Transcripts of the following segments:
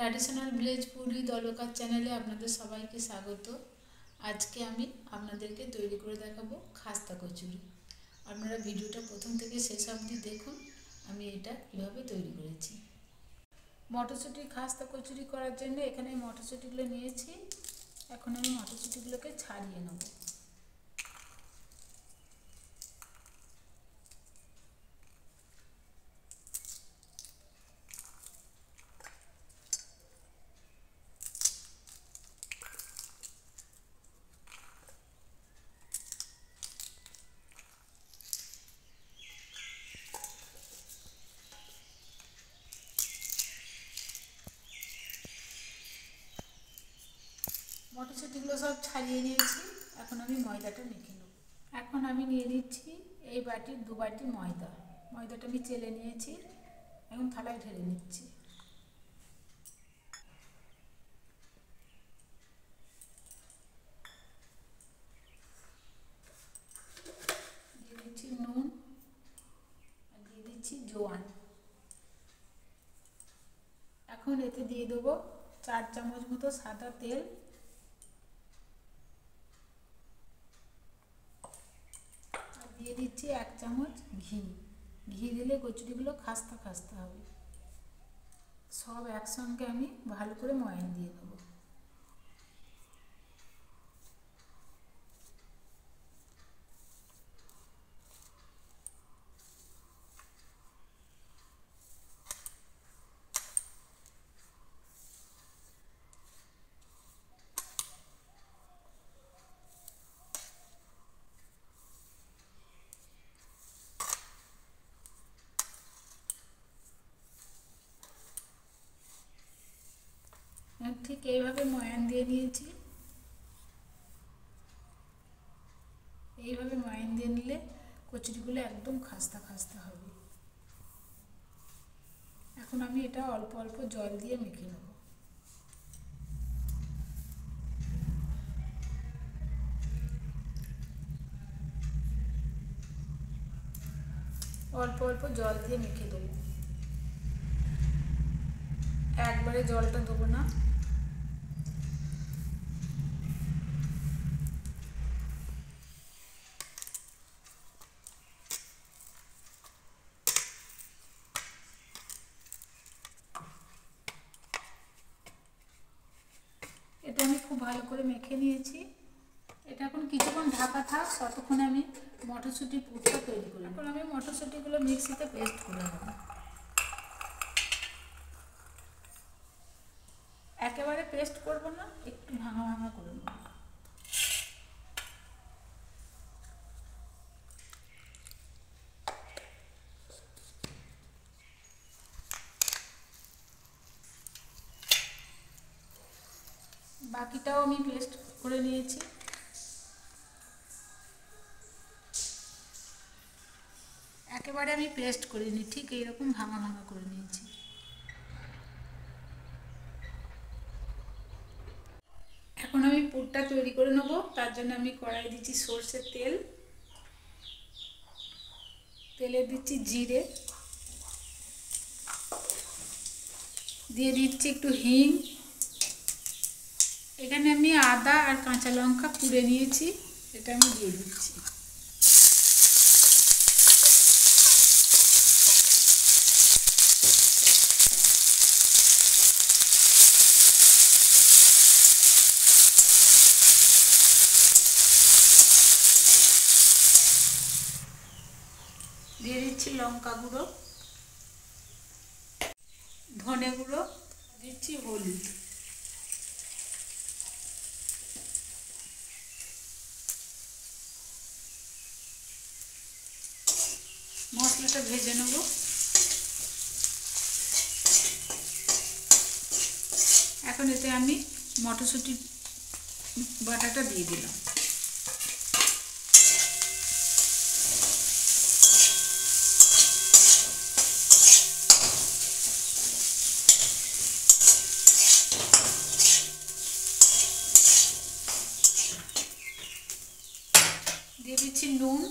Traditional village food with Alka চ্যানেলে আপনাদের সবাইকে স্বাগত। আজকে আমি আপনাদেরকে তৈরি করে দেখাবো খাস্তা কচুরি। আপনারা ভিডিওটা প্রথম থেকে শেষ অবধি দেখুন আমি এটা কিভাবে তৈরি করেছি। মটরশুঁটি খাস্তা কচুরি করার জন্য এখানে মটরশুঁটিগুলো নিয়েছি। এখন আমি মটরশুঁটিগুলোকে ছাড়িয়ে নেব। মটরশুঁটিগুলো সব ছাড়িয়ে নিয়েছি। এখন আমি ময়দাটা মেখে নেব। এখন আমি নিয়ে নিচ্ছি এই বাটির 2 বাটি ময়দাটা আমি চেলে নিয়েছি। এখন থালায় ঢেলে নিচ্ছি। দিয়ে দিচ্ছি নুন আর দিয়ে দিচ্ছি জোয়ান। এখন এতে দিয়ে দেবো 4 চামচ মতো সাদা তেল, আর দিয়ে দিচ্ছি 1 চামচ ঘি দিলে কচুরিগুলো খাস্তা খাস্তা হবে। সব একসঙ্গে আমি ভালো করে ময়ান দিয়ে দেবো। ঠিক এইভাবে ময়ান দিয়ে নিয়েছি। এইভাবে ময়ান দিয়ে নিলে কচুরিগুলো একদম খাস্তা খাস্তা হবে। এখন আমি এটা অল্প অল্প জল দিয়ে মেখে নেব। অল্প অল্প জল দিয়ে মেখে দেবো, একবারে জলটা দেবো না। এটা আমি খুব ভালো করে মেখে নিয়েছি। এটা এখন কিছুক্ষণ ঢাকা থাক, ততক্ষণে আমি মটরশুঁটির পুরটা তৈরি করি। এখন আমি মটরশুঁটিগুলো মিক্সিতে পেস্ট করে নেব। একেবারে পেস্ট করব না, একটু ভাঙা ভাঙা করে নেব। বাকিটাও আমি পেস্ট করে নিয়েছি। একেবারে আমি পেস্ট করিনি, ঠিক এইরকম ভাঙা ভাঙা করে নিয়েছি। এখন আমি পুরটা তৈরি করে নেব। তার জন্য আমি কড়াই দিচ্ছি সরষের তেল, তেলে দিচ্ছি জিরে, দিয়ে দিচ্ছি একটু হিং। এখানে আমি আদা আর কাঁচা লঙ্কা কুড়ে নিয়েছি, এটা আমি দিয়ে দিচ্ছি। দিয়ে দিচ্ছি লঙ্কা গুঁড়ো, ধনে গুঁড়ো, দিচ্ছি হলুদ। মশলাটা ভেজে নেব। এখন এতে আমি মটরশুঁটি বাটাটা দিয়ে দিলাম। দিয়ে দিচ্ছি নুন,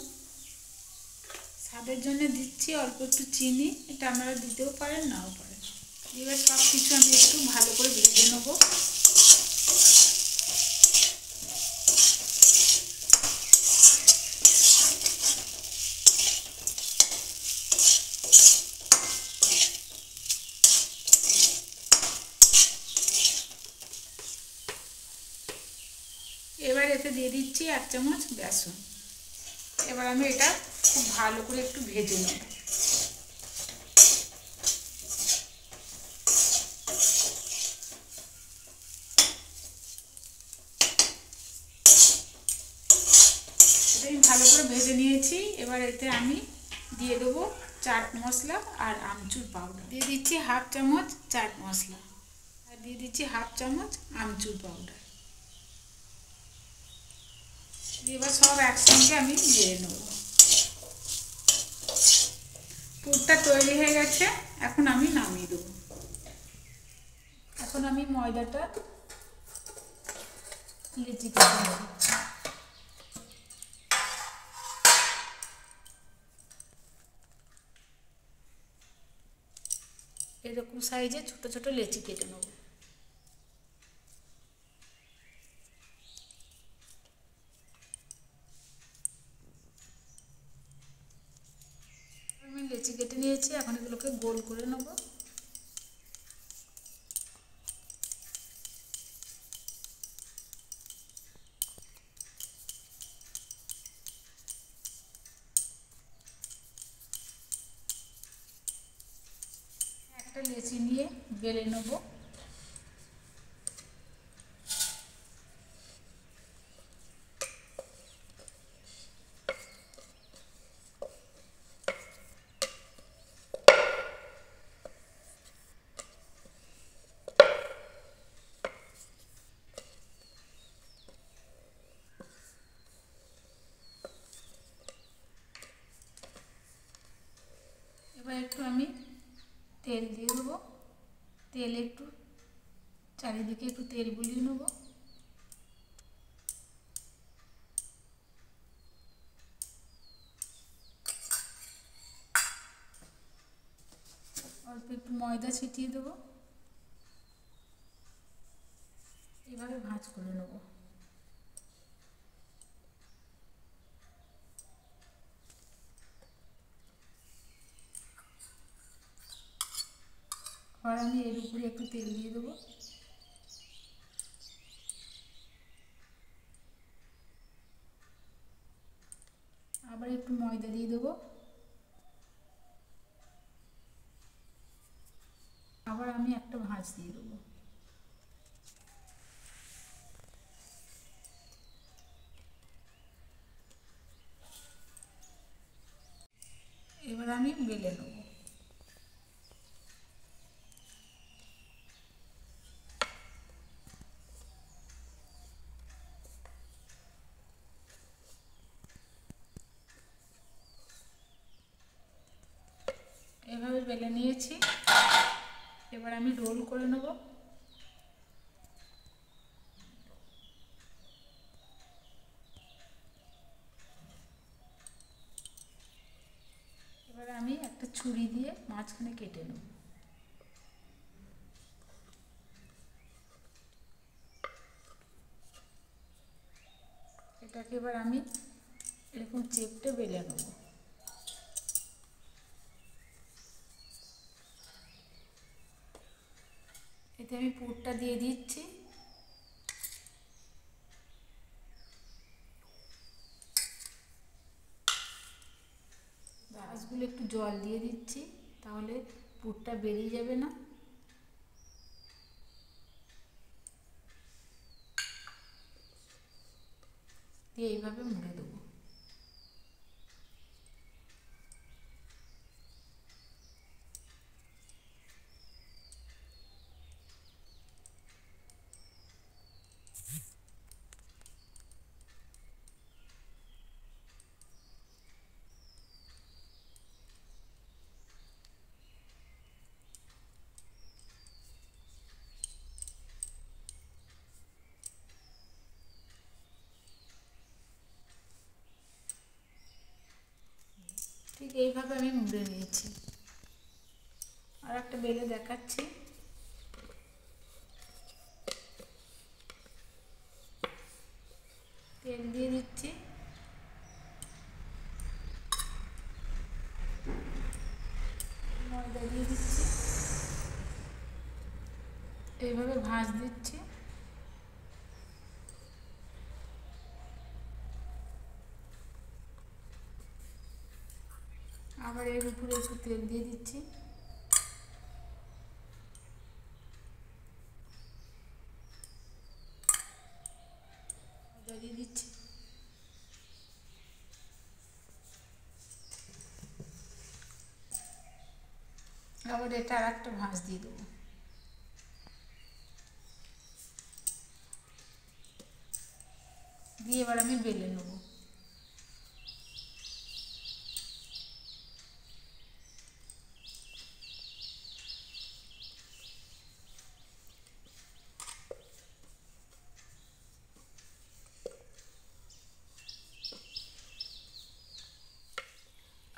স্বাদের জন্য দিচ্ছি অল্প একটু চিনি, এটা আপনারা দিতেও পারেন নাও পারেন। এবার সব কিছু আমি একটু ভালো করে ভেজে নেবো। এবার এতে দিয়ে দিচ্ছি 1 চামচ বেসন। এবার আমি এটা খুব ভালো করে একটু ভেজে নেব। আমি ভালো করে ভেজে নিয়েছি। এবার এতে আমি দিয়ে দেবো চাট মশলা আর আমচুর পাউডার। দিয়ে দিচ্ছি 1/2 চামচ চাট মশলা আর দিয়ে দিচ্ছি 1/2 চামচ আমচুর পাউডার। এবার সব একসঙ্গে আমি দিয়ে নেব। পুরটা তৈরি হয়ে গেছে, এখন আমি নামিয়ে দেবো। এখন আমি ময়দাটা লেচি কেটে নেব। এরকম সাইজে ছোট ছোট লেচি কেটে নেব। আমি লেচি কেটে নিয়েছি, এখন এগুলোকে গোল করে নেব। একটা লেচি নিয়ে বেলে নেব। এবার একটু আমি তেল দিয়ে দেবো। তেলে একটু চারিদিকে একটু তেল বুলিয়ে নেব। অল্প একটু ময়দা ছিটিয়ে দেবো। এভাবে ভাঁজ করে নেব। আর আমি এর উপরে একটু তেল দিয়ে দেবো। আবার একটু ময়দা দিয়ে দেবো। আবার আমি একটা ভাঁজ দিয়ে দেবো। এবার আমি বেলে নেব। এভাবে বেলে নিয়েছি। এবার আমি রোল করে নেব। এবার আমি একটা ছুরি দিয়ে মাঝখানে কেটে নেব। এটাকে এবার আমি এরকম চেপটে বেলে নেব। এতে আমি পুরটা দিয়ে দিচ্ছি। গাছগুলো একটু জল দিয়ে দিচ্ছি, তাহলে পুরটা বেরিয়ে যাবে না। দিয়ে এইভাবে মুড়ে দেবো। ঠিক এইভাবে আমি মুড়ে নিয়েছি। আর একটা বেলে দেখাচ্ছি। তেল দিয়ে দিচ্ছি, ময়দা দিয়ে দিচ্ছি, এইভাবে ভাঁজ দিচ্ছি। আবার এর উপরে একটু তেল দিয়ে দিচ্ছি, দিয়ে দিচ্ছি, আবার এটা আর একটা ভাঁজ দিয়ে দেবো। দিয়ে এবার আমি বেলে নেব।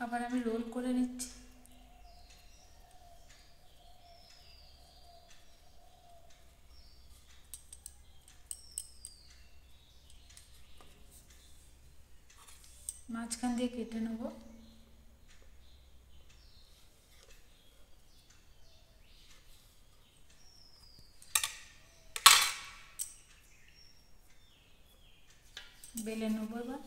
আবার আমি রোল করে নিচ্ছি। মাঝখান দিয়ে কেটে নেব। বেলে নেব এবার।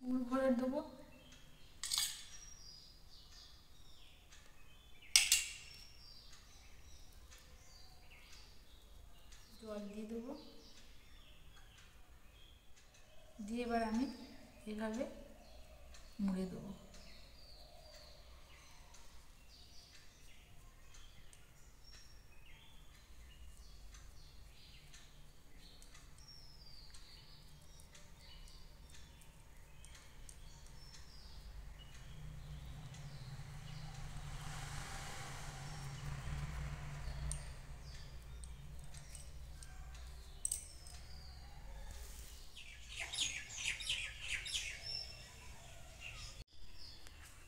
পুর ভরে দেবো। জল দিয়ে দেবো। দিয়ে এবার আমি এভাবে মুড়ে দেবো।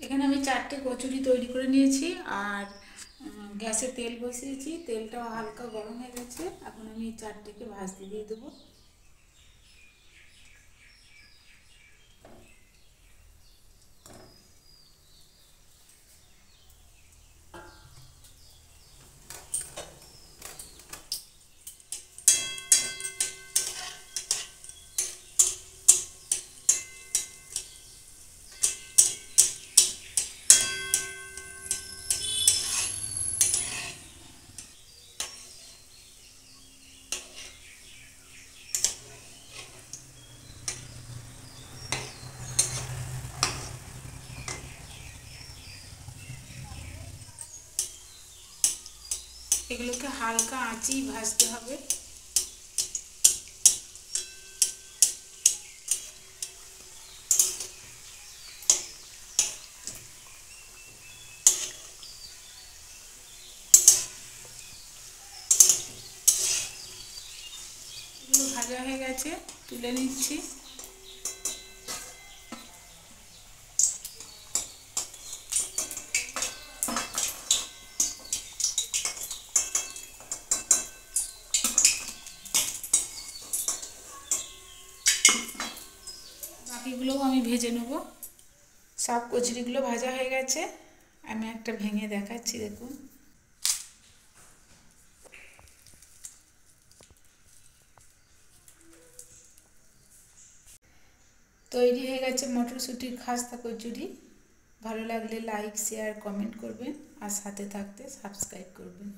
এখানে আমি 4টে কচুরি তৈরি করে নিয়েছি আর গ্যাসে তেল বসিয়েছি। তেলটা হালকা গরম হয়ে গেছে। এখন আমি 4টেকে ভাজতে দিয়ে দেবো। এগুলোকে হালকা আঁচেই ভাজতে হবে। এগুলো ভাজা হয়ে গেছে, তুলে নিচ্ছি। বাকিগুলোও আমি ভেজে নেব। সব কচুরিগুলো ভাজা হয়ে গেছে। আমি একটা ভেঙে দেখাচ্ছি, দেখুন। তৈরি হয়ে গেছে মটরশুঁটির খাস্তা কচুরি। ভালো লাগলে লাইক, শেয়ার, কমেন্ট করবেন আর সাথে থাকতে সাবস্ক্রাইব করবেন।